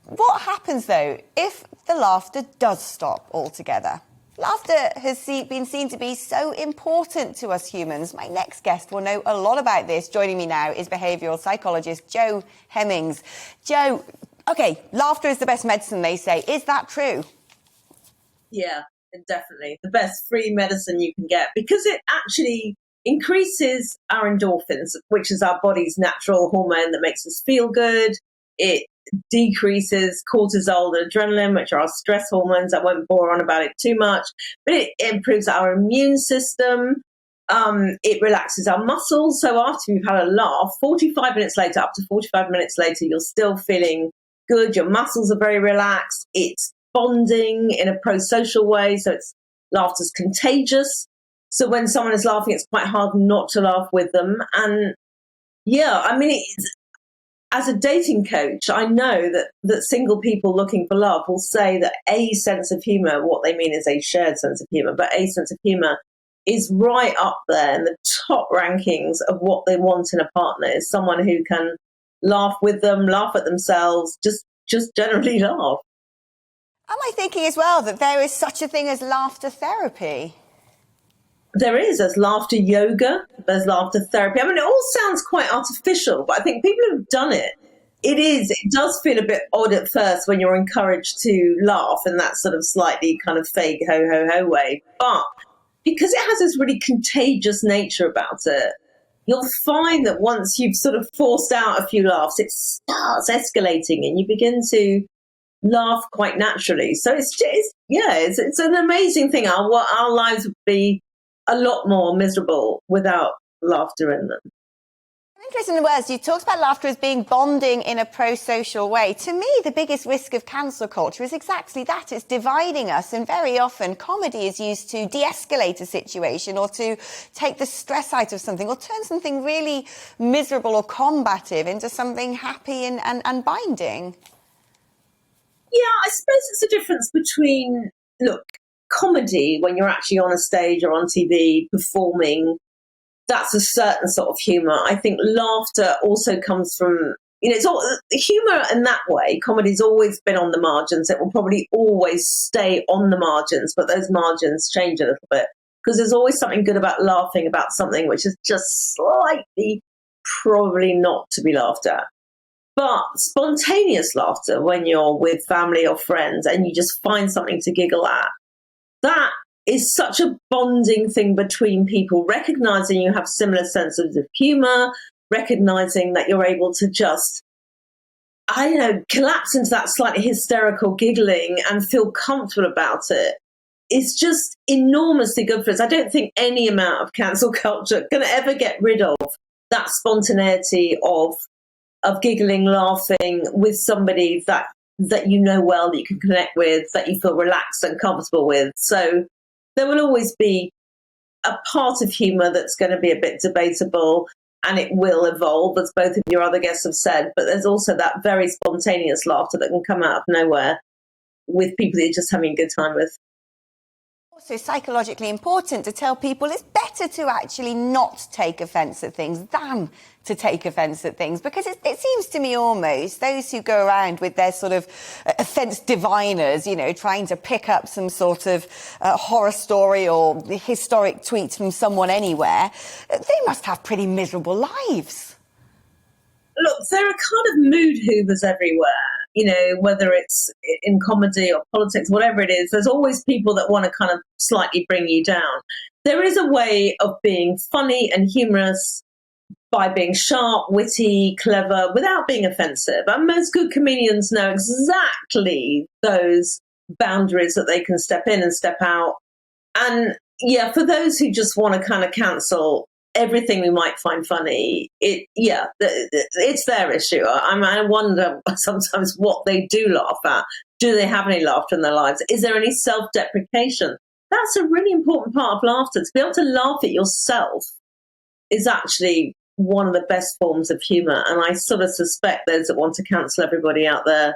What happens, though, if the laughter does stop altogether? Laughter has been seen to be so important to us humans. My next guest will know a lot about this. Joining me now is behavioural psychologist Jo Hemmings. Jo, OK, laughter is the best medicine, they say. Is that true? Yeah, definitely. The best free medicine you can get, because it actually increases our endorphins, which is our body's natural hormone that makes us feel good. It decreases cortisol and adrenaline, which are our stress hormones. I won't bore on about it too much, but it improves our immune system. It relaxes our muscles. So after you've had a laugh, 45 minutes later, up to 45 minutes later, you're still feeling good. Your muscles are very relaxed. It's bonding in a pro-social way. So laughter's contagious. So when someone is laughing, it's quite hard not to laugh with them. And yeah, I mean, as a dating coach, I know that single people looking for love will say that a sense of humour, what they mean is a shared sense of humour, but a sense of humour is right up there in the top rankings of what they want in a partner, is someone who can laugh with them, laugh at themselves, just generally laugh. Am I thinking as well that there is such a thing as laughter therapy? There's laughter yoga, there's laughter therapy. I mean, it all sounds quite artificial, but I think people who've done it, it does feel a bit odd at first when you're encouraged to laugh in that sort of slightly kind of fake ho, ho, ho way. But because it has this really contagious nature about it, you'll find that once you've sort of forced out a few laughs, it starts escalating and you begin to laugh quite naturally. So it's an amazing thing. Our lives would be a lot more miserable without laughter in them. Interesting words. You talked about laughter as being bonding in a pro-social way. To me, the biggest risk of cancel culture is exactly that. It's dividing us, and very often comedy is used to de-escalate a situation or to take the stress out of something or turn something really miserable or combative into something happy and binding. Yeah, I suppose it's a difference between, look, comedy, when you're actually on a stage or on TV performing, that's a certain sort of humour. I think laughter also comes from, it's all humour in that way. Comedy's always been on the margins. It will probably always stay on the margins, but those margins change a little bit because there's always something good about laughing about something which is just slightly probably not to be laughed at. But spontaneous laughter, when you're with family or friends and you just find something to giggle at, that is such a bonding thing between people, recognizing you have similar senses of humor, recognizing that you're able to just, collapse into that slightly hysterical giggling and feel comfortable about it. It's just enormously good for us. I don't think any amount of cancel culture is going to ever get rid of that spontaneity of giggling, laughing with somebody that you know well, that you can connect with, that you feel relaxed and comfortable with. So there will always be a part of humour that's going to be a bit debatable, and it will evolve, as both of your other guests have said. But there's also that very spontaneous laughter that can come out of nowhere with people that you're just having a good time with. Also psychologically important to tell people it's better to actually not take offence at things than to take offence at things, because it seems to me almost those who go around with their sort of offence diviners, trying to pick up some sort of horror story or historic tweet from someone anywhere, they must have pretty miserable lives. Look, there are kind of mood hoovers everywhere, whether it's in comedy or politics, whatever it is. There's always people that want to kind of slightly bring you down. There is a way of being funny and humorous by being sharp, witty, clever, without being offensive. And most good comedians know exactly those boundaries that they can step in and step out. And yeah, for those who just want to kind of cancel everything we might find funny, it's their issue. I wonder sometimes what they do laugh at. Do they have any laughter in their lives? Is there any self-deprecation? That's a really important part of laughter. To be able to laugh at yourself is actually one of the best forms of humour. And I sort of suspect those that want to cancel everybody out there